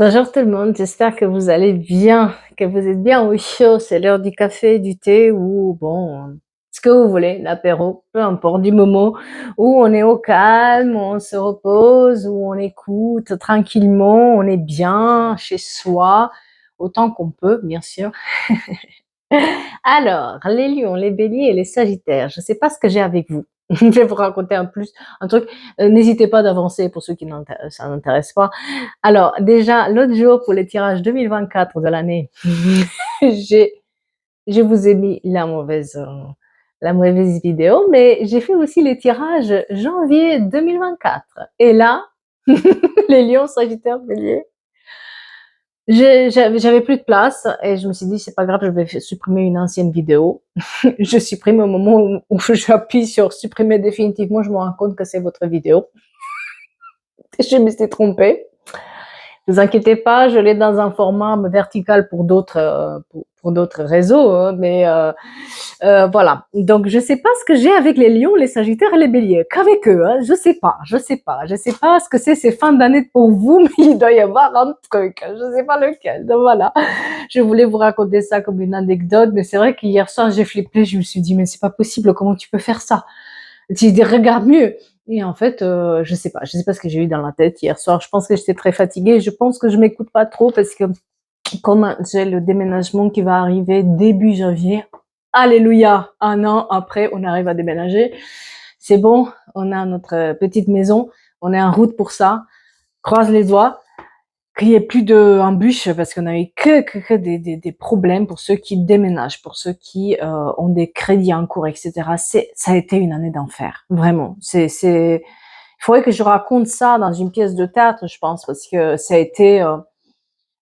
Bonjour tout le monde, j'espère que vous allez bien, que vous êtes bien au chaud. C'est l'heure du café, du thé ou bon, ce que vous voulez, l'apéro, peu importe, du moment où on est au calme, où on se repose, où on écoute tranquillement, on est bien chez soi, autant qu'on peut, bien sûr. Alors, les lions, les béliers et les sagittaires, je ne sais pas ce que j'ai avec vous. Je vais vous raconter un truc. N'hésitez pas d'avancer pour ceux qui ça n'intéresse pas. Alors, déjà, l'autre jour, pour le tirage 2024 de l'année, j'ai, je vous ai mis la mauvaise vidéo, mais j'ai fait aussi les tirages janvier 2024. Et là, les lions, sagittaires, béliers, j'avais plus de place et je me suis dit, c'est pas grave, je vais supprimer une ancienne vidéo. Je supprime au moment où j'appuie sur supprimer définitivement, je me rends compte que c'est votre vidéo. Je me suis trompée. Ne vous inquiétez pas, je l'ai dans un format vertical pour d'autres réseaux, hein, mais voilà. Donc je sais pas ce que j'ai avec les lions, les sagittaires et les béliers. Qu'avec eux, hein, je sais pas ce que c'est ces fins d'année pour vous, mais il doit y avoir un truc, je sais pas lequel. Donc voilà, je voulais vous raconter ça comme une anecdote, mais c'est vrai qu'hier soir j'ai flippé, je me suis dit mais c'est pas possible, comment tu peux faire ça? Tu dis regarde mieux. Et en fait, je sais pas ce que j'ai eu dans la tête hier soir. Je pense que j'étais très fatiguée. Je pense que je m'écoute pas trop parce que comme j'ai le déménagement qui va arriver début janvier, alléluia, un an après, on arrive à déménager. C'est bon, on a notre petite maison, on est en route pour ça. Croise les doigts qu'il y ait plus d'embûches parce qu'on a eu que des problèmes pour ceux qui déménagent, pour ceux qui ont des crédits en cours, etc. Ça a été une année d'enfer, vraiment. Il faudrait que je raconte ça dans une pièce de théâtre, je pense, parce que ça a été.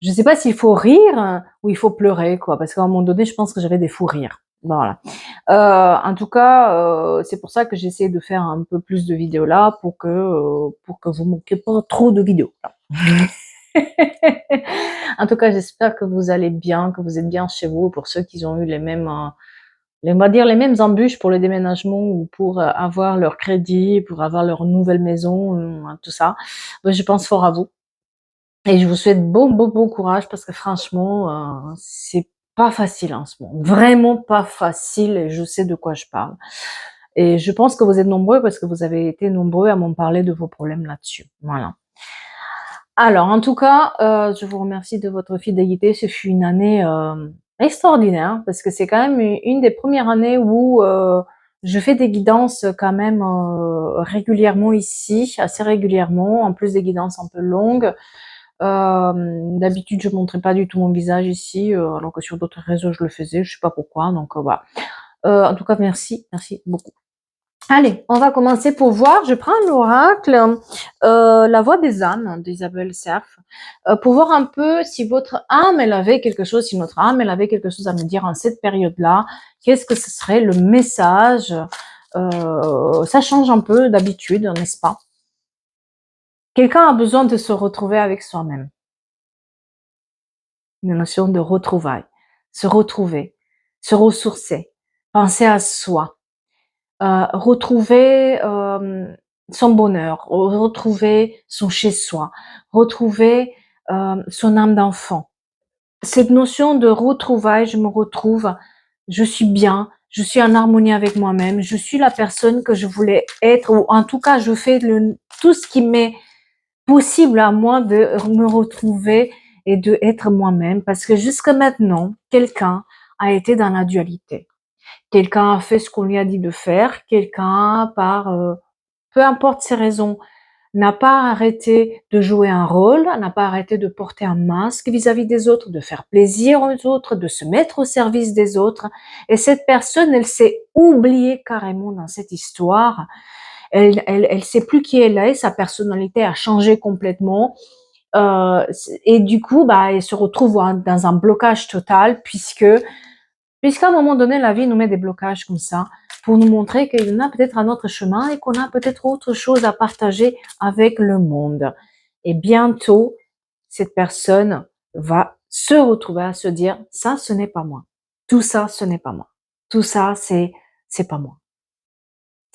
Je sais pas s'il faut rire ou il faut pleurer, quoi, parce qu'à un moment donné, je pense que j'avais des fous rires. Voilà. En tout cas, c'est pour ça que j'essaie de faire un peu plus de vidéos là pour que vous manquiez pas trop de vidéos. Là. En tout cas, j'espère que vous allez bien, que vous êtes bien chez vous. Pour ceux qui ont eu les mêmes, on va dire les mêmes embûches pour le déménagement ou pour avoir leur crédit, pour avoir leur nouvelle maison, tout ça. Je pense fort à vous. Et je vous souhaite bon courage parce que franchement, c'est pas facile en ce moment. Vraiment pas facile et je sais de quoi je parle. Et je pense que vous êtes nombreux parce que vous avez été nombreux à m'en parler de vos problèmes là-dessus. Voilà. Alors, en tout cas, je vous remercie de votre fidélité. Ce fut une année extraordinaire parce que c'est quand même une des premières années où je fais des guidances quand même régulièrement ici, assez régulièrement, en plus des guidances un peu longues. D'habitude, je montrais pas du tout mon visage ici, alors que sur d'autres réseaux, je le faisais. Je sais pas pourquoi, donc voilà. En tout cas, merci beaucoup. Allez, on va commencer pour voir. Je prends l'oracle, la voix des âmes d'Isabelle Serf, pour voir un peu si votre âme, elle avait quelque chose, si notre âme, elle avait quelque chose à me dire en cette période-là. Qu'est-ce que ce serait le message? Ça change un peu d'habitude, n'est-ce pas? Quelqu'un a besoin de se retrouver avec soi-même. Une notion de retrouvailles, se retrouver, se ressourcer, penser à soi, retrouver son bonheur, retrouver son chez-soi, retrouver son âme d'enfant. Cette notion de retrouvailles, je me retrouve, je suis bien, je suis en harmonie avec moi-même, je suis la personne que je voulais être, ou en tout cas, je fais tout ce qui m'est possible à moi de me retrouver et de être moi-même parce que jusqu'à maintenant, quelqu'un a été dans la dualité. Quelqu'un a fait ce qu'on lui a dit de faire, quelqu'un peu importe ses raisons, n'a pas arrêté de jouer un rôle, n'a pas arrêté de porter un masque vis-à-vis des autres, de faire plaisir aux autres, de se mettre au service des autres. Et cette personne, elle s'est oubliée carrément dans cette histoire. Elle sait plus qui elle est, sa personnalité a changé complètement. Et du coup, bah, elle se retrouve dans un blocage total puisqu'à un moment donné, la vie nous met des blocages comme ça pour nous montrer qu'il y en a peut-être un autre chemin et qu'on a peut-être autre chose à partager avec le monde. Et bientôt, cette personne va se retrouver à se dire, ça, ce n'est pas moi. Tout ça, ce n'est pas moi. Tout ça, c'est pas moi.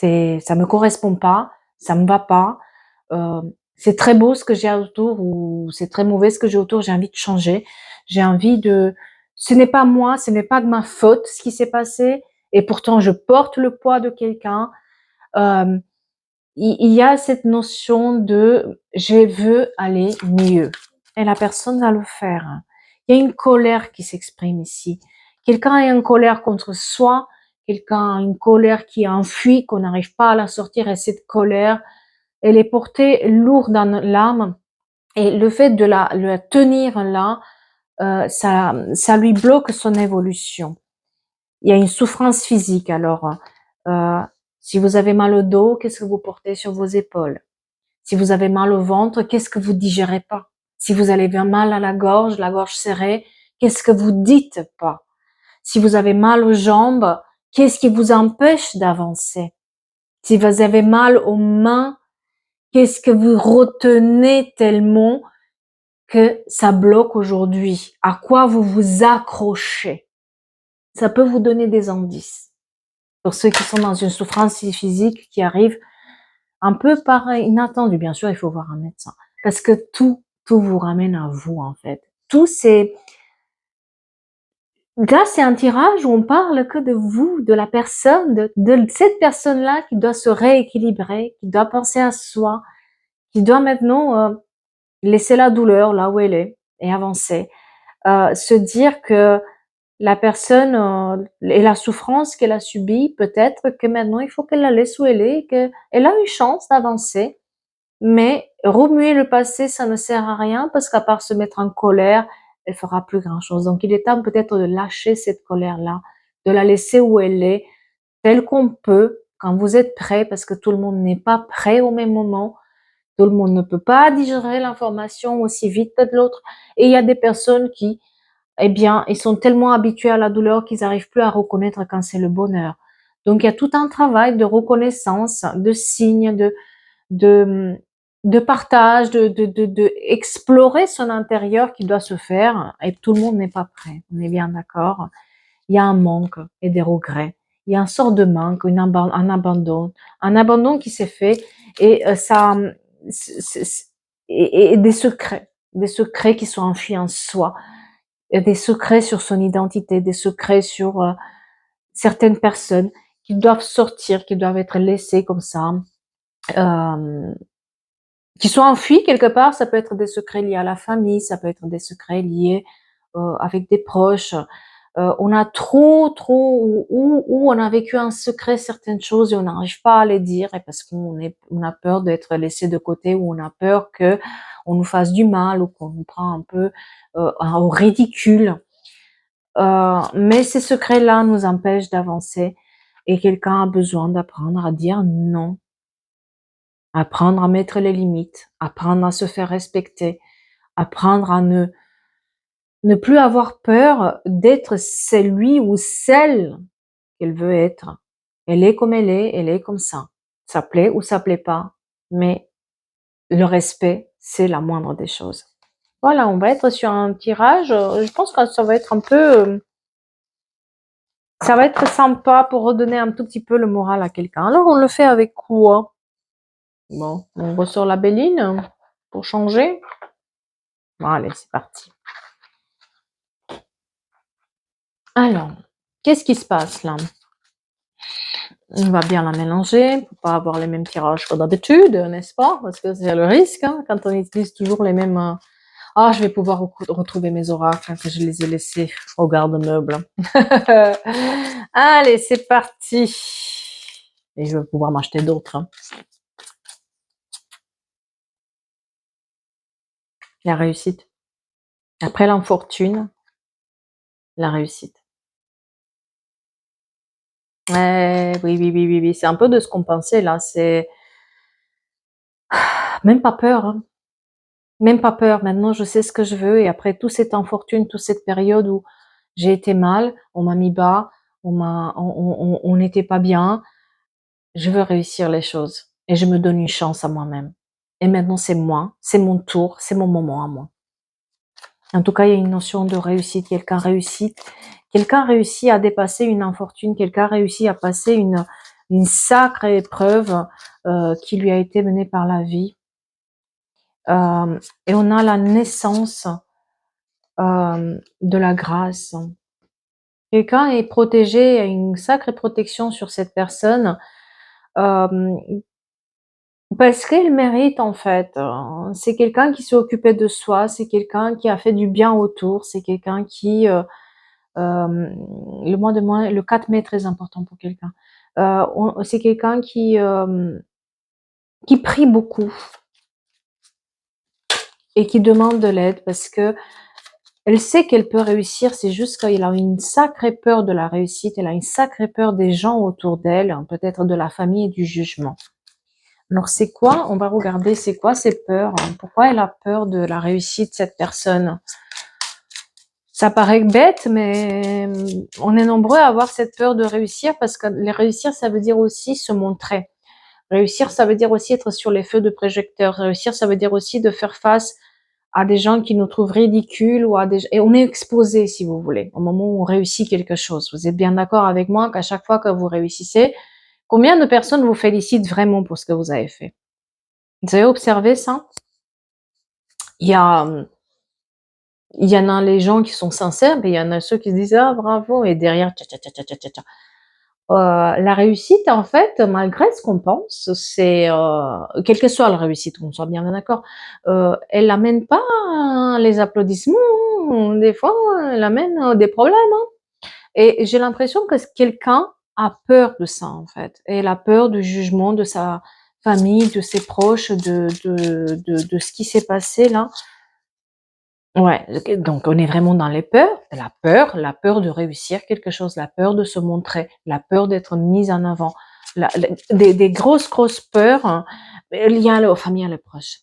Ça me correspond pas, ça me va pas. c'est très beau ce que j'ai autour ou c'est très mauvais ce que j'ai autour, j'ai envie de changer. J'ai envie de, ce n'est pas moi, ce n'est pas de ma faute ce qui s'est passé et pourtant je porte le poids de quelqu'un. Euh, il y a cette notion de je veux aller mieux et la personne va le faire. Il y a une colère qui s'exprime ici. Quelqu'un a une colère contre soi, quelqu'un a une colère qui est enfuie, qu'on n'arrive pas à la sortir et cette colère, elle est portée lourde dans l'âme et le fait de la tenir là, ça lui bloque son évolution. Il y a une souffrance physique alors. Euh, si vous avez mal au dos, qu'est-ce que vous portez sur vos épaules? Si vous avez mal au ventre, qu'est-ce que vous digérez pas? Si vous avez mal à la gorge serrée, qu'est-ce que vous dites pas? Si vous avez mal aux jambes, qu'est-ce qui vous empêche d'avancer? Si vous avez mal aux mains, qu'est-ce que vous retenez tellement que ça bloque aujourd'hui? À quoi vous vous accrochez? Ça peut vous donner des indices. Pour ceux qui sont dans une souffrance physique qui arrive un peu par inattendu, bien sûr, il faut voir un médecin. Parce que tout vous ramène à vous, en fait. Tout c'est, là, c'est un tirage où on parle que de vous, de la personne, de cette personne-là qui doit se rééquilibrer, qui doit penser à soi, qui doit maintenant laisser la douleur là où elle est et avancer. Se dire que la personne et la souffrance qu'elle a subie, peut-être que maintenant il faut qu'elle la laisse où elle est, qu'elle a une chance d'avancer. Mais remuer le passé, ça ne sert à rien parce qu'à part se mettre en colère, elle fera plus grand-chose. Donc il est temps peut-être de lâcher cette colère-là, de la laisser où elle est, telle qu'on peut, quand vous êtes prêt, parce que tout le monde n'est pas prêt au même moment. Tout le monde ne peut pas digérer l'information aussi vite que de l'autre. Et il y a des personnes qui, eh bien, ils sont tellement habitués à la douleur qu'ils n'arrivent plus à reconnaître quand c'est le bonheur. Donc il y a tout un travail de reconnaissance, de signes, de, de partage, de explorer son intérieur qui doit se faire. Et tout le monde n'est pas prêt. On est bien d'accord. Il y a un manque et des regrets. Il y a une sorte de manque, un abandon qui s'est fait et ça, et des secrets qui sont enfuis en soi, et des secrets sur son identité, des secrets sur certaines personnes qui doivent sortir, qui doivent être laissées comme ça. Euh, qui sont enfuis quelque part. Ça peut être des secrets liés à la famille, ça peut être des secrets liés avec des proches. On a où on a vécu un secret certaines choses et on n'arrive pas à les dire et parce on a peur d'être laissé de côté ou on a peur que on nous fasse du mal ou qu'on nous prend un peu au ridicule. Mais ces secrets-là nous empêchent d'avancer et quelqu'un a besoin d'apprendre à dire non, apprendre à mettre les limites, apprendre à se faire respecter, apprendre à ne plus avoir peur d'être celui ou celle qu'elle veut être. Elle est comme elle est comme ça. Ça plaît ou ça plaît pas, mais le respect, c'est la moindre des choses. Voilà, on va être sur un tirage. Je pense que ça va être un peu, ça va être sympa pour redonner un tout petit peu le moral à quelqu'un. Alors, on le fait avec quoi? Bon, on ressort la béline pour changer. Bon, allez, c'est parti. Alors, qu'est-ce qui se passe là? On va bien la mélanger pour pas avoir les mêmes tirages que d'habitude, n'est-ce pas? Parce que c'est le risque hein, quand on utilise toujours les mêmes. Ah, je vais pouvoir retrouver mes oracles hein, que je les ai laissés au garde-meuble. Allez, c'est parti. Et je vais pouvoir m'acheter d'autres. Hein. La réussite. Après l'infortune, la réussite. Oui. C'est un peu de ce qu'on pensait là. C'est même pas peur. Hein. Même pas peur. Maintenant, je sais ce que je veux. Et après toute cette infortune, toute cette période où j'ai été mal, on m'a mis bas, on n'était pas bien. Je veux réussir les choses. Et je me donne une chance à moi-même. Et maintenant, c'est moi. C'est mon tour. C'est mon moment à moi. En tout cas, il y a une notion de réussite. Quelqu'un réussit. Quelqu'un réussit à dépasser une infortune. Quelqu'un réussit à passer une sacrée épreuve qui lui a été menée par la vie. Et on a la naissance de la grâce. Quelqu'un est protégé, il y a une sacrée protection sur cette personne, hem, parce qu'elle mérite en fait. C'est quelqu'un qui s'est occupé de soi, c'est quelqu'un qui a fait du bien autour, c'est quelqu'un qui, le mois de mai, le 4 mai est très important pour quelqu'un. C'est quelqu'un qui prie beaucoup et qui demande de l'aide parce que elle sait qu'elle peut réussir, c'est juste qu'elle a une sacrée peur de la réussite, elle a une sacrée peur des gens autour d'elle, peut-être de la famille et du jugement. Alors c'est quoi? On va regarder c'est quoi ces peurs, hein? Pourquoi elle a peur de la réussite, cette personne? Ça paraît bête, mais on est nombreux à avoir cette peur de réussir parce que les réussir, ça veut dire aussi se montrer. Réussir, ça veut dire aussi être sur les feux de projecteur. Réussir, ça veut dire aussi de faire face à des gens qui nous trouvent ridicules ou à des, et on est exposé, si vous voulez, au moment où on réussit quelque chose. Vous êtes bien d'accord avec moi qu'à chaque fois que vous réussissez, combien de personnes vous félicitent vraiment pour ce que vous avez fait? Vous avez observé ça? Il y a, il y en a les gens qui sont sincères, mais il y en a ceux qui se disent ah bravo et derrière tcha tcha tcha tcha tcha tcha. La réussite, en fait, malgré ce qu'on pense, c'est quelle que soit la réussite, qu'on soit bien d'accord, elle amène pas les applaudissements, hein. Des fois, elle amène des problèmes. Hein. Et j'ai l'impression que quelqu'un a peur de ça, en fait. Et elle a peur du jugement de sa famille, de ses proches, de ce qui s'est passé là. Ouais, donc on est vraiment dans les peurs, la peur de réussir quelque chose, la peur de se montrer, la peur d'être mise en avant, des grosses, grosses peurs hein, liées aux familles et aux proches.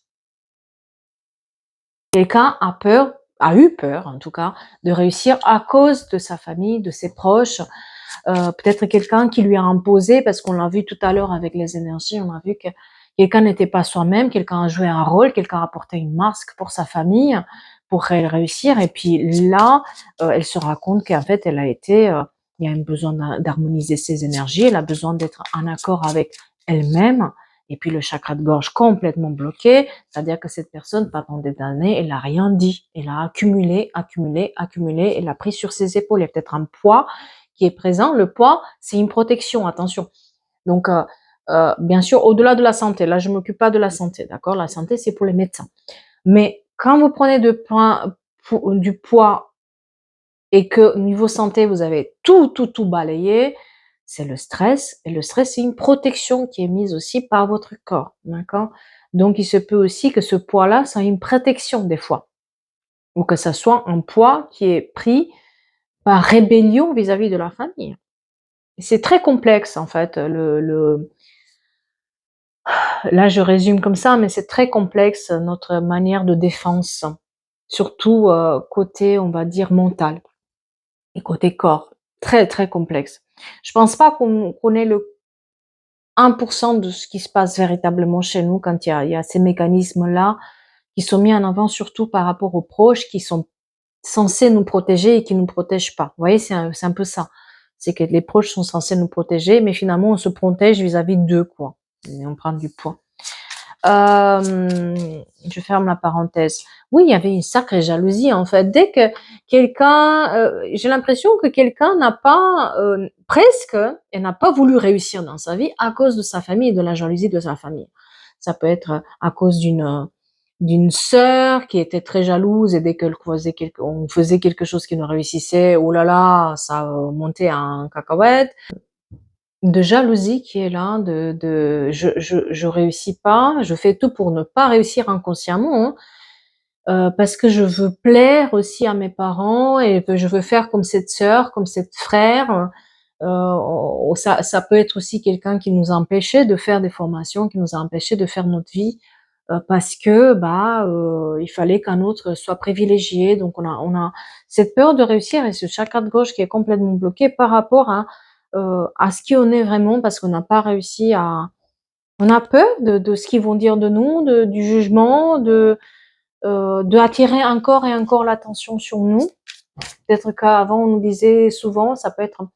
Quelqu'un a peur, a eu peur en tout cas, de réussir à cause de sa famille, de ses proches, peut-être quelqu'un qui lui a imposé, parce qu'on l'a vu tout à l'heure avec les énergies, on a vu que quelqu'un n'était pas soi-même, quelqu'un a joué un rôle, quelqu'un a porté une masque pour sa famille, pour réussir, et puis là, elle se rend compte qu'en fait, elle a été, il y a un besoin d'harmoniser ses énergies, elle a besoin d'être en accord avec elle-même, et puis le chakra de gorge complètement bloqué, c'est-à-dire que cette personne, pendant des années, elle n'a rien dit, elle a accumulé, accumulé, accumulé, elle a pris sur ses épaules, il y a peut-être un poids qui est présent. Le poids, c'est une protection, attention. Donc, bien sûr, au-delà de la santé, là, je m'occupe pas de la santé, d'accord? La santé, c'est pour les médecins. Mais quand vous prenez du poids et que niveau santé, vous avez tout balayé, c'est le stress. Et le stress, c'est une protection qui est mise aussi par votre corps, d'accord? Donc, il se peut aussi que ce poids-là soit une protection des fois, ou que ça soit un poids qui est pris par rébellion vis-à-vis de la famille. C'est très complexe en fait, là je résume comme ça, mais c'est très complexe notre manière de défense, surtout, côté on va dire mental et côté corps. Très, très complexe. Je pense pas qu'on connaît le 1% de ce qui se passe véritablement chez nous quand il y a ces mécanismes-là qui sont mis en avant, surtout par rapport aux proches qui sont censés nous protéger et qui nous protègent pas. Vous voyez, c'est un peu ça. C'est que les proches sont censés nous protéger, mais finalement on se protège vis-à-vis d'eux, quoi. Et on prend du poids. Je ferme la parenthèse. Oui, il y avait une sacrée jalousie en fait. Dès que quelqu'un, j'ai l'impression que quelqu'un n'a pas, presque, et n'a pas voulu réussir dans sa vie à cause de sa famille et de la jalousie de sa famille. Ça peut être à cause d'une sœur qui était très jalouse et dès on faisait quelque chose qui ne réussissait, oh là là, ça montait en cacahuète. De jalousie qui est là, je réussis pas, je fais tout pour ne pas réussir inconsciemment, hein, parce que je veux plaire aussi à mes parents et que je veux faire comme cette sœur, comme cette frère. Ça peut être aussi quelqu'un qui nous a empêchés de faire des formations, qui nous a empêchés de faire notre vie, parce que il fallait qu'un autre soit privilégié. Donc on a cette peur de réussir et ce chakra de gauche qui est complètement bloqué par rapport à ce qui on est vraiment, parce qu'on n'a pas réussi à, on a peur de ce qu'ils vont dire de nous, du jugement, de attirer encore et encore l'attention sur nous. Peut-être qu'avant on nous disait souvent, ça peut être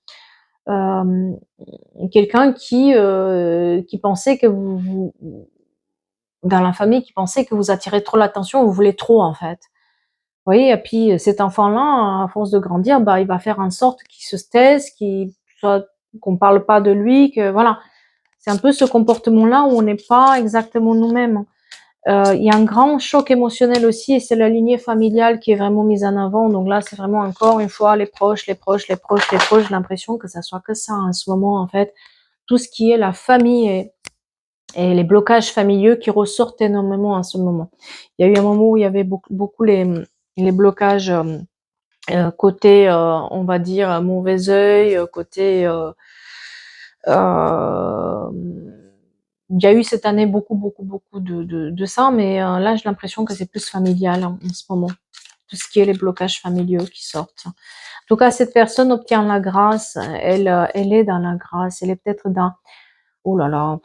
quelqu'un qui pensait que dans la famille qui pensaient que vous attirez trop l'attention, vous voulez trop en fait. Vous voyez? Et puis cet enfant-là, à force de grandir, bah, il va faire en sorte qu'il se taise, qu'il soit qu'on parle pas de lui, que voilà. C'est un peu ce comportement-là où on n'est pas exactement nous-mêmes. Il y a un grand choc émotionnel aussi et c'est la lignée familiale qui est vraiment mise en avant. Donc là, c'est vraiment encore une fois les proches, les proches, les proches, les proches. J'ai l'impression que ça soit que ça en ce moment en fait. Tout ce qui est la famille et les blocages familiaux qui ressortent énormément en ce moment. Il y a eu un moment où il y avait beaucoup les blocages côté, on va dire, mauvais œil, côté... Euh, il y a eu cette année beaucoup de ça, mais là, j'ai l'impression que c'est plus familial en ce moment. Tout ce qui est les blocages familiaux qui sortent. En tout cas, cette personne obtient la grâce, elle est dans la grâce, elle est peut-être dans... Oh là là,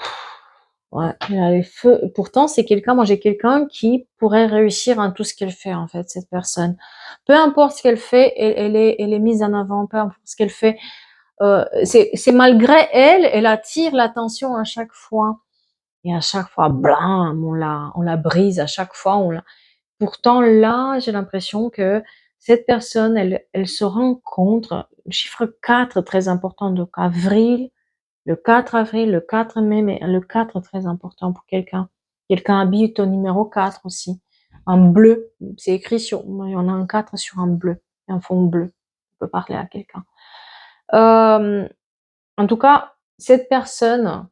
ouais, elle a les feux. Pourtant, c'est quelqu'un, moi j'ai quelqu'un qui pourrait réussir en tout ce qu'elle fait, en fait, cette personne. Peu importe ce qu'elle fait, elle est mise en avant, peu importe ce qu'elle fait, c'est malgré elle, elle attire l'attention à chaque fois. Et à chaque fois, blam, on la brise, à chaque fois, on la... Pourtant, là, j'ai l'impression que cette personne, elle se rencontre, le chiffre 4 très important, donc avril, le 4 avril, le 4 mai, mais le 4 très important pour quelqu'un. Quelqu'un habite au numéro 4 aussi, en bleu, c'est écrit sur, on a un 4 sur un bleu, un fond bleu, on peut parler à quelqu'un. En tout cas, cette personne,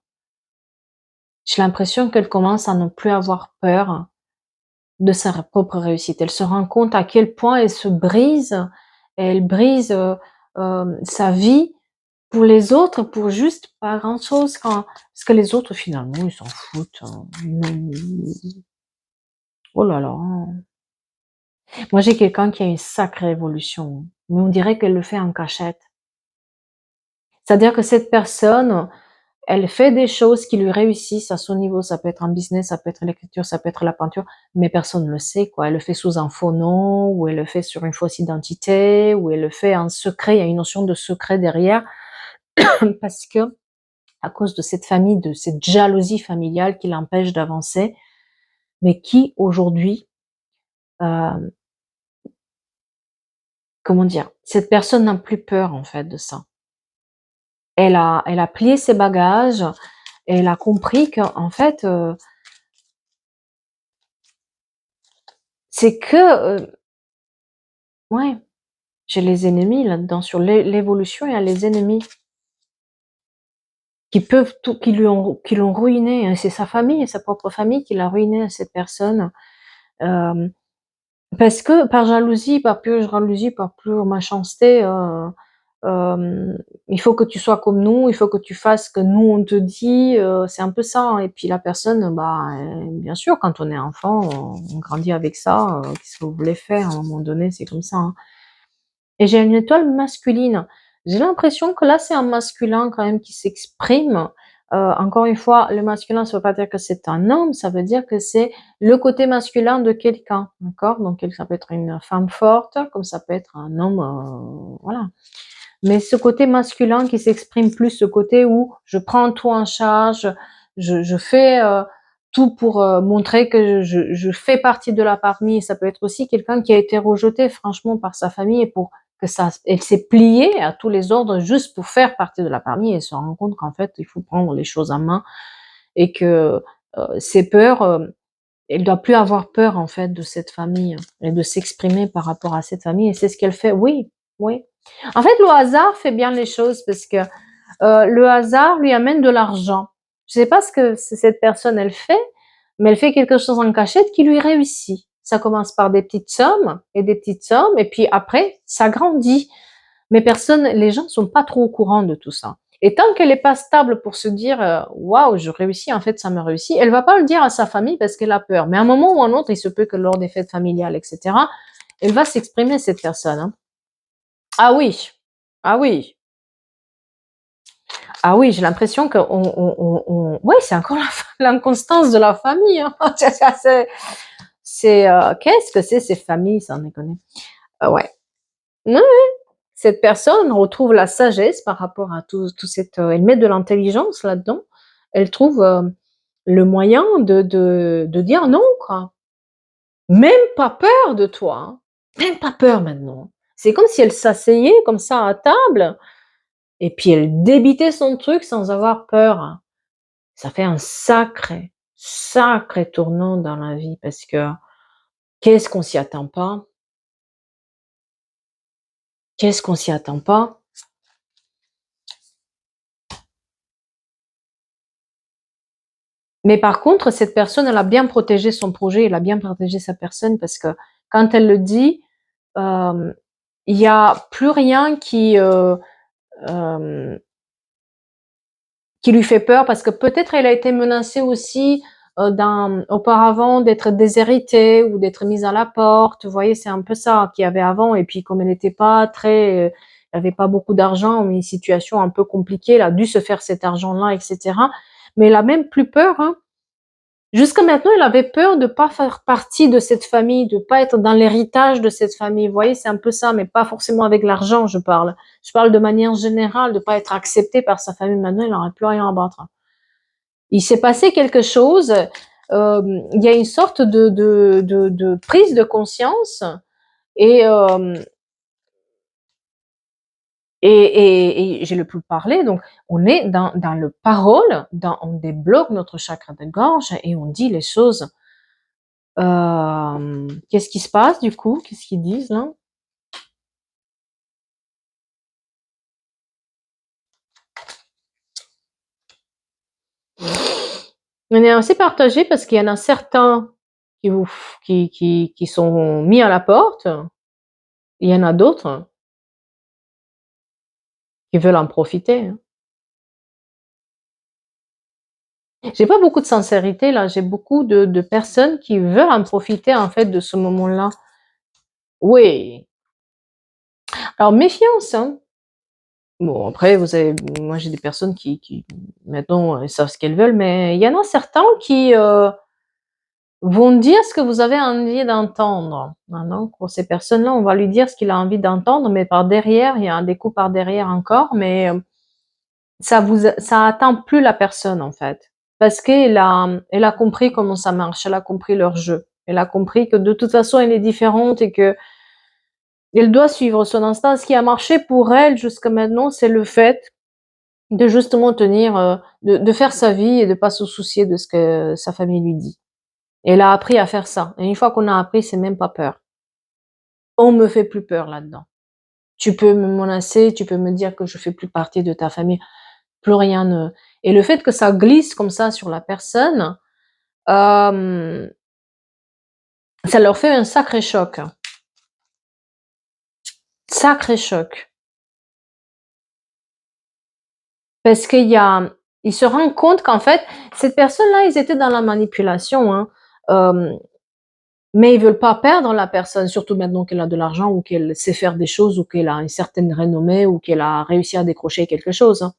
j'ai l'impression qu'elle commence à ne plus avoir peur de sa propre réussite. Elle se rend compte à quel point elle se brise, et elle brise sa vie pour les autres, pour juste pas grand-chose, parce que les autres, finalement, ils s'en foutent. Hein. Oh là là. Moi, j'ai quelqu'un qui a une sacrée évolution, mais on dirait qu'elle le fait en cachette. C'est-à-dire que cette personne, elle fait des choses qui lui réussissent à son niveau. Ça peut être en business, ça peut être l'écriture, ça peut être la peinture, mais personne ne le sait, quoi. Elle le fait sous un faux nom, ou elle le fait sur une fausse identité, ou elle le fait en secret. Il y a une notion de secret derrière, parce que, à cause de cette famille, de cette jalousie familiale qui l'empêche d'avancer, mais qui, aujourd'hui, euh, comment dire, cette personne n'a plus peur, en fait, de ça. Elle a plié ses bagages, et elle a compris qu'en fait, c'est que, ouais, j'ai les ennemis là-dedans. Sur l'évolution, il y a les ennemis qui peuvent tout, qui l'ont ruiné. Hein. C'est sa famille, sa propre famille qui l'a ruiné à cette personne. Euh, Parce que par jalousie, par pure jalousie, par pure méchanceté, il faut que tu sois comme nous, il faut que tu fasses ce que nous on te dit. C'est un peu ça. Hein. Et puis la personne, bah, bien sûr, quand on est enfant, on grandit avec ça. Qu'est-ce que vous voulez faire à un moment donné, c'est comme ça. Hein. Et j'ai une étoile masculine. J'ai l'impression que là, c'est un masculin quand même qui s'exprime. Encore une fois, le masculin, ça veut pas dire que c'est un homme, ça veut dire que c'est le côté masculin de quelqu'un, d'accord? Donc, ça peut être une femme forte, comme ça peut être un homme, voilà. Mais ce côté masculin qui s'exprime plus, ce côté où je prends tout en charge, je fais tout pour montrer que je fais partie de la famille. Ça peut être aussi quelqu'un qui a été rejeté, franchement, par sa famille et pour que ça, elle s'est pliée à tous les ordres juste pour faire partie de la famille et se rend compte qu'en fait, il faut prendre les choses en main et que ses peurs, elle doit plus avoir peur en fait de cette famille et de s'exprimer par rapport à cette famille et c'est ce qu'elle fait. Oui, oui. En fait, le hasard fait bien les choses parce que le hasard lui amène de l'argent. Je sais pas ce que cette personne elle fait, mais elle fait quelque chose en cachette qui lui réussit. Ça commence par des petites sommes et des petites sommes et puis après ça grandit. Mais personne, les gens sont pas trop au courant de tout ça. Et tant qu'elle est pas stable pour se dire waouh, je réussis, en fait, ça me réussit, elle va pas le dire à sa famille parce qu'elle a peur. Mais à un moment ou à un autre, il se peut que lors des fêtes familiales, etc., elle va s'exprimer cette personne. Hein. Ah oui, ah oui, ah oui, j'ai l'impression que ouais, c'est encore l'inconstance de la famille. Hein. C'est qu'est-ce que c'est ces familles, ça on les connaît. Ouais. Ouais, cette personne retrouve la sagesse par rapport à tout cette... elle met de l'intelligence là-dedans. Elle trouve le moyen de dire non, quoi. Même pas peur de toi, hein. Même pas peur maintenant. C'est comme si elle s'asseyait comme ça à table et puis elle débitait son truc sans avoir peur. Ça fait un sacré, sacré tournant dans la vie parce que qu'est-ce qu'on s'y attend pas? Qu'est-ce qu'on s'y attend pas? Mais par contre, cette personne, elle a bien protégé son projet, elle a bien protégé sa personne parce que quand elle le dit, hem, il y a plus rien hem, qui lui fait peur parce que peut-être elle a été menacée aussi, auparavant d'être déshéritée ou d'être mise à la porte. Vous voyez, c'est un peu ça qu'il y avait avant et puis comme elle n'était pas très, elle avait pas beaucoup d'argent ou une situation un peu compliquée, elle a dû se faire cet argent-là et cetera. Mais elle a même plus peur, hein. Jusqu'à maintenant, il avait peur de pas faire partie de cette famille, de pas être dans l'héritage de cette famille. Vous voyez, c'est un peu ça, mais pas forcément avec l'argent, je parle. Je parle de manière générale, de pas être accepté par sa famille. Maintenant, il n'aurait plus rien à battre. Il s'est passé quelque chose. Il y a une sorte de prise de conscience et, et je ne peux plus parler. Donc, on est dans le parole, on débloque notre chakra de gorge et on dit les choses. Qu'est-ce qui se passe du coup? Qu'est-ce qu'ils disent là? On est assez partagé parce qu'il y en a certains qui vous qui sont mis à la porte, il y en a d'autres qui veulent en profiter, hein. J'ai pas beaucoup de sincérité là, j'ai beaucoup de personnes qui veulent en profiter en fait de ce moment-là. Oui, alors méfiance, hein. Bon après vous avez moi j'ai des personnes qui maintenant elles savent ce qu'elles veulent, mais il y en a certains qui, vont dire ce que vous avez envie d'entendre. Maintenant, pour ces personnes-là, on va lui dire ce qu'il a envie d'entendre, mais par derrière, il y a des coups par derrière encore, mais ça attend plus la personne en fait, parce elle a compris comment ça marche, elle a compris leur jeu, elle a compris que de toute façon, elle est différente et que elle doit suivre son instinct. Ce qui a marché pour elle jusqu'à maintenant, c'est le fait de justement tenir, de faire sa vie et de pas se soucier de ce que sa famille lui dit. Elle a appris à faire ça. Et une fois qu'on a appris, c'est même pas peur. On me fait plus peur là-dedans. Tu peux me menacer, tu peux me dire que je fais plus partie de ta famille, plus rien ne et le fait que ça glisse comme ça sur la personne, hem, ça leur fait un sacré choc, hein. Sacré choc. Parce ils se rendent compte qu'en fait, cette personne-là, ils étaient dans la manipulation, hein, hem, mais ils veulent pas perdre la personne, surtout maintenant qu'elle a de l'argent ou qu'elle sait faire des choses ou qu'elle a une certaine renommée ou qu'elle a réussi à décrocher quelque chose, hein.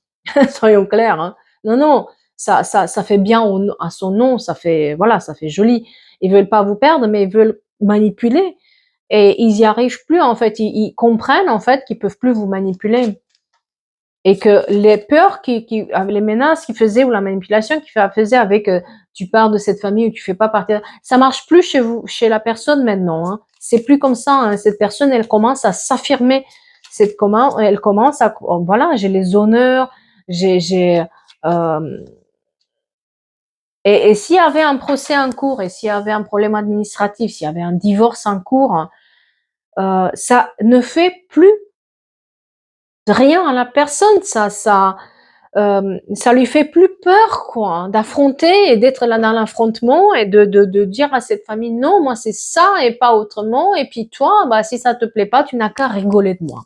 Soyons clairs, hein. Non, non, ça fait bien à son nom, ça fait voilà, ça fait joli. Ils veulent pas vous perdre, mais ils veulent manipuler et ils y arrivent plus en fait. Ils comprennent en fait qu'ils peuvent plus vous manipuler et que les peurs les menaces qu'ils faisaient ou la manipulation qu'ils faisaient avec, tu pars de cette famille ou tu fais pas partie, ça marche plus chez vous, chez la personne maintenant, hein. C'est plus comme ça, hein. Cette personne, elle commence à s'affirmer. Elle commence à, voilà, j'ai les honneurs, j'ai, hem et s'il y avait un procès en cours et s'il y avait un problème administratif, s'il y avait un divorce en cours, ça ne fait plus rien à la personne. Ça lui fait plus peur, quoi, hein, d'affronter et d'être là dans l'affrontement et de dire à cette famille: «Non, moi c'est ça et pas autrement et puis toi, bah, si ça te plaît pas, tu n'as qu'à rigoler de moi.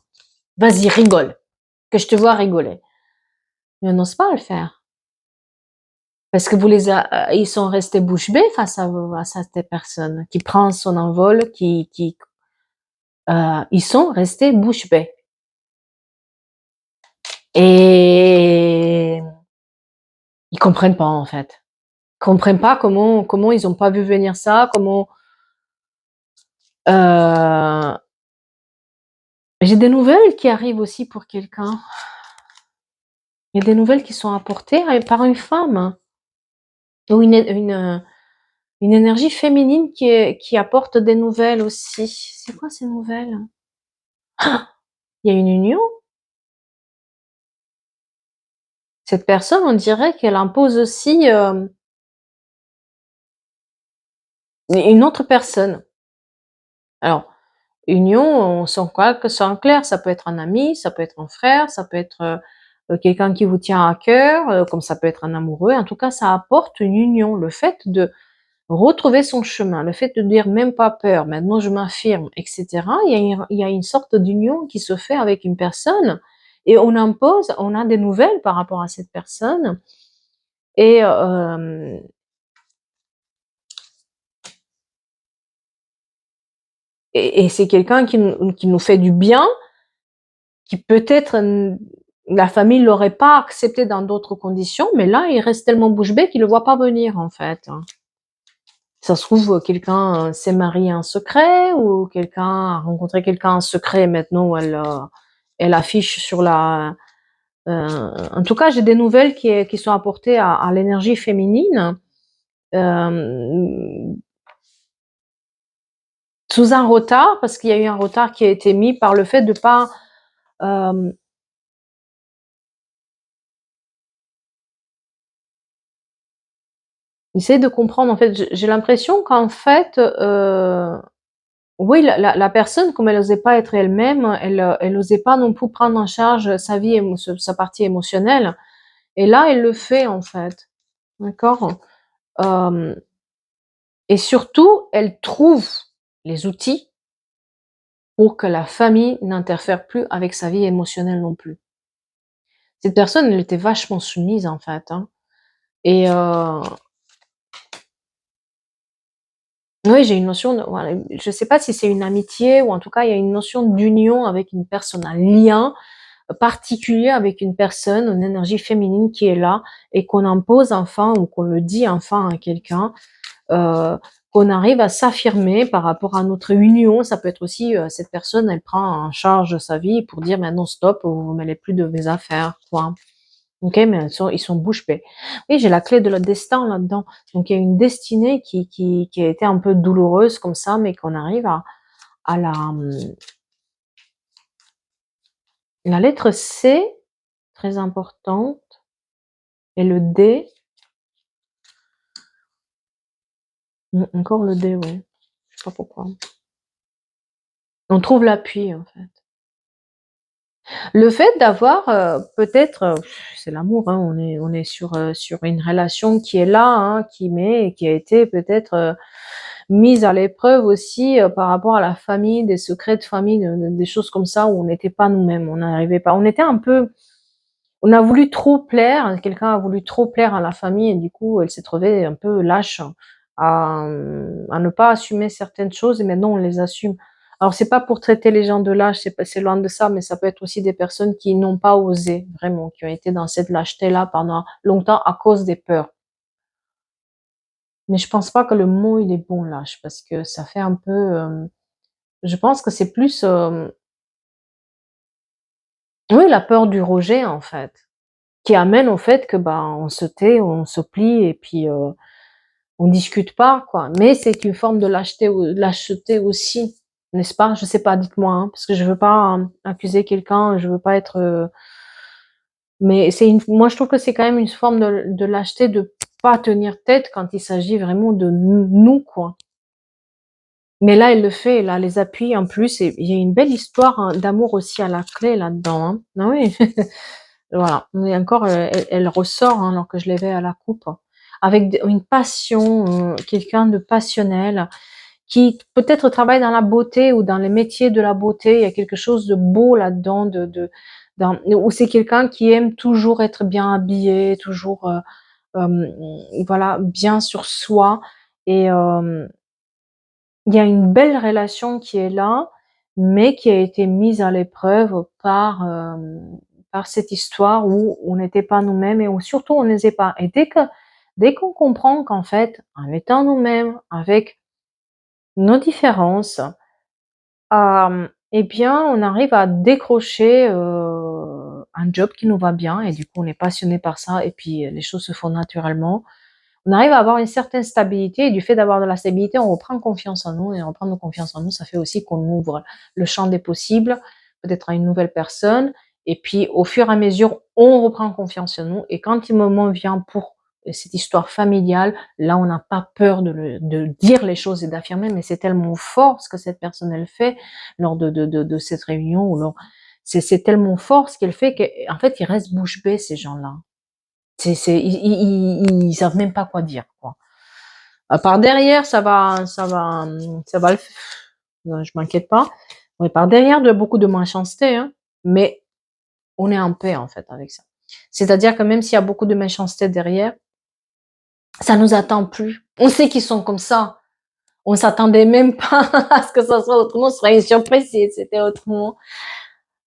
Vas-y rigole, que je te vois rigoler». Mais on n'ose pas le faire parce que ils sont restés bouche bée face à cette personne qui prend son envol, ils sont restés bouche bée et ils comprennent pas, en fait. Comprennent pas comment ils ont pas vu venir ça, heu j'ai des nouvelles qui arrivent aussi pour quelqu'un. Il y a des nouvelles qui sont apportées par une femme. ou une énergie féminine qui apporte des nouvelles aussi. C'est quoi ces nouvelles? Il y a une union? Cette personne, on dirait qu'elle impose aussi, une autre personne. Alors, union, on sent quoi que c'est en clair, ça peut être un ami, ça peut être un frère, ça peut être, quelqu'un qui vous tient à cœur, comme ça peut être un amoureux. En tout cas, ça apporte une union. Le fait de retrouver son chemin, le fait de dire: «Même pas peur, maintenant je m'affirme» et cetera. Il y a une sorte d'union qui se fait avec une personne et on a des nouvelles par rapport à cette personne et c'est quelqu'un qui nous fait du bien, qui peut-être, la famille l'aurait pas accepté dans d'autres conditions, mais là, il reste tellement bouche bée qu'il le voit pas venir, en fait, hein. Ça se trouve, quelqu'un, s'est marié en secret ou quelqu'un a rencontré quelqu'un en secret et maintenant elle affiche sur la en tout cas, j'ai des nouvelles qui sont apportées à l'énergie féminine, hem, sous un retard, parce qu'il y a eu un retard qui a été mis par le fait de pas, hem essayer de comprendre, en fait, j'ai l'impression qu'en fait, oui, la personne, comme elle osait pas être elle-même, elle osait pas non plus prendre en charge sa vie sa partie émotionnelle et là, elle le fait, en fait, d'accord? Hem et surtout, elle trouve les outils pour que la famille n'interfère plus avec sa vie émotionnelle non plus. Cette personne, elle était vachement soumise, en fait, hein et oui, j'ai une notion de voilà, je sais pas si c'est une amitié ou en tout cas, il y a une notion d'union avec une personne, un lien particulier avec une personne, une énergie féminine qui est là et qu'on impose enfin ou qu'on le dit enfin à quelqu'un, heu, qu'on arrive à s'affirmer par rapport à notre union. Ça peut être aussi, cette personne, elle prend en charge sa vie pour dire: «Maintenant stop, vous vous mêlez plus de mes affaires, quoi». OK, mais ils sont bouche bée. Oui, j'ai la clé de notre destin là-dedans. Donc il y a une destinée qui a été un peu douloureuse comme ça, mais qu'on arrive la lettre C, très importante et le D, encore le D, ouais, je sais pas pourquoi. On trouve l'appui, en fait. Le fait d'avoir, peut-être, c'est l'amour, hein, on est sur une relation qui est là, hein, qui a été peut-être, mise à l'épreuve aussi, par rapport à la famille, des secrets de famille, des choses comme ça où on n'était pas nous-mêmes, on n'arrivait pas on était un peu on a voulu trop plaire, quelqu'un a voulu trop plaire à la famille et du coup, elle s'est trouvée un peu lâche à ne pas assumer certaines choses et maintenant on les assume. Alors c'est pas pour traiter les gens de lâches, c'est loin de ça, mais ça peut être aussi des personnes qui n'ont pas osé vraiment, qui ont été dans cette lâcheté-là pendant longtemps à cause des peurs. Mais je pense pas que le mot il est bon lâche parce que ça fait un peu, je pense que c'est plus, oui la peur du rejet en fait, qui amène au fait que, bah, on se tait, on se plie et puis, on discute pas, quoi. Mais c'est une forme de lâcheté aussi, n'est-ce pas? Je sais pas, dites-moi, hein, parce que je veux pas, accuser quelqu'un, je veux pas être, mais c'est une moi je trouve que c'est quand même une forme de lâcheté de pas tenir tête quand il s'agit vraiment de nous, quoi. Mais là, elle le fait, elle a les appuis en plus et il y a une belle histoire, d'amour aussi à la clé là-dedans, hein. Ah oui, voilà, mais encore, elle ressort, hein, alors que je l'avais à la coupe, avec d une passion, quelqu'un de passionnel qui peut-être travaille dans la beauté ou dans les métiers de la beauté. Il y a quelque chose de beau là-dedans, où c'est quelqu'un qui aime toujours être bien habillé, toujours, voilà, bien sur soi et il y a une belle relation qui est là, mais qui a été mise à l'épreuve par cette histoire où on n'était pas nous-mêmes et où surtout on n'osait pas. Et dès qu'on comprend qu'en fait, en étant nous-mêmes, avec nos différences, et bien, on arrive à décrocher, un job qui nous va bien et du coup, on est passionné par ça et puis, les choses se font naturellement. On arrive à avoir une certaine stabilité et du fait d'avoir de la stabilité, on reprend confiance en nous et en prendre confiance en nous, ça fait aussi qu'on ouvre le champ des possibles, peut-être à une nouvelle personne et puis au fur et à mesure, on reprend confiance en nous et quand le moment vient pour cette histoire familiale, là, on n'a pas peur de dire les choses et d'affirmer, mais c'est tellement fort ce que cette personne elle fait lors de cette réunion ou lors, c'est tellement fort ce qu'elle fait qu'en fait, ils restent bouche bée ces gens-là. Ils savent même pas quoi dire, quoi. Par derrière, je m'inquiète pas. Mais par derrière, il y a beaucoup de méchanceté, hein, mais on est en paix en fait avec ça. C'est-à-dire que même s'il y a beaucoup de méchanceté derrière, ça nous attend plus. On sait qu'ils sont comme ça. On s'attendait même pas à ce que ça soit autrement. Ce serait une surprise si c'était autrement.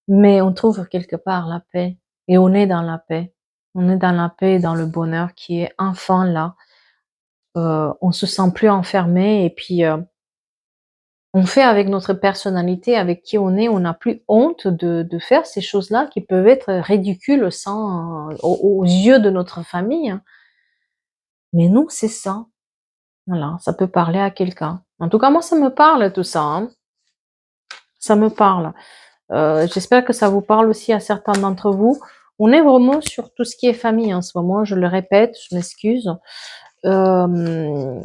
Mais on trouve quelque part la paix. Et on est dans la paix. On est dans la paix et dans le bonheur qui est enfin là. On se sent plus enfermé et puis on fait avec notre personnalité, avec qui on n'a plus honte de faire ces choses-là qui peuvent être ridicules aux yeux de notre famille, hein. Mais nous, c'est ça. Voilà, ça peut parler à quelqu'un. En tout cas, moi, ça me parle tout ça, hein. Ça me parle. J'espère que ça vous parle aussi à certains d'entre vous. On est vraiment sur tout ce qui est famille en ce moment, je le répète, je m'excuse. Euh,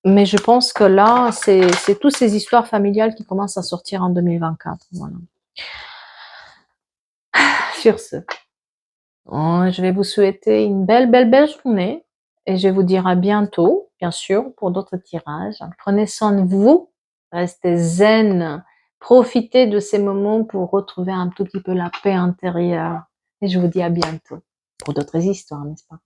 Mais je pense que là, c'est toutes ces histoires familiales qui commencent à sortir en 2024. Voilà. Sur ce, je vais vous souhaiter une belle journée et je vais vous dire à bientôt, bien sûr, pour d'autres tirages. Prenez soin de vous, restez zen, profitez de ces moments pour retrouver un tout petit peu la paix intérieure. Et je vous dis à bientôt pour d'autres histoires, n'est-ce pas?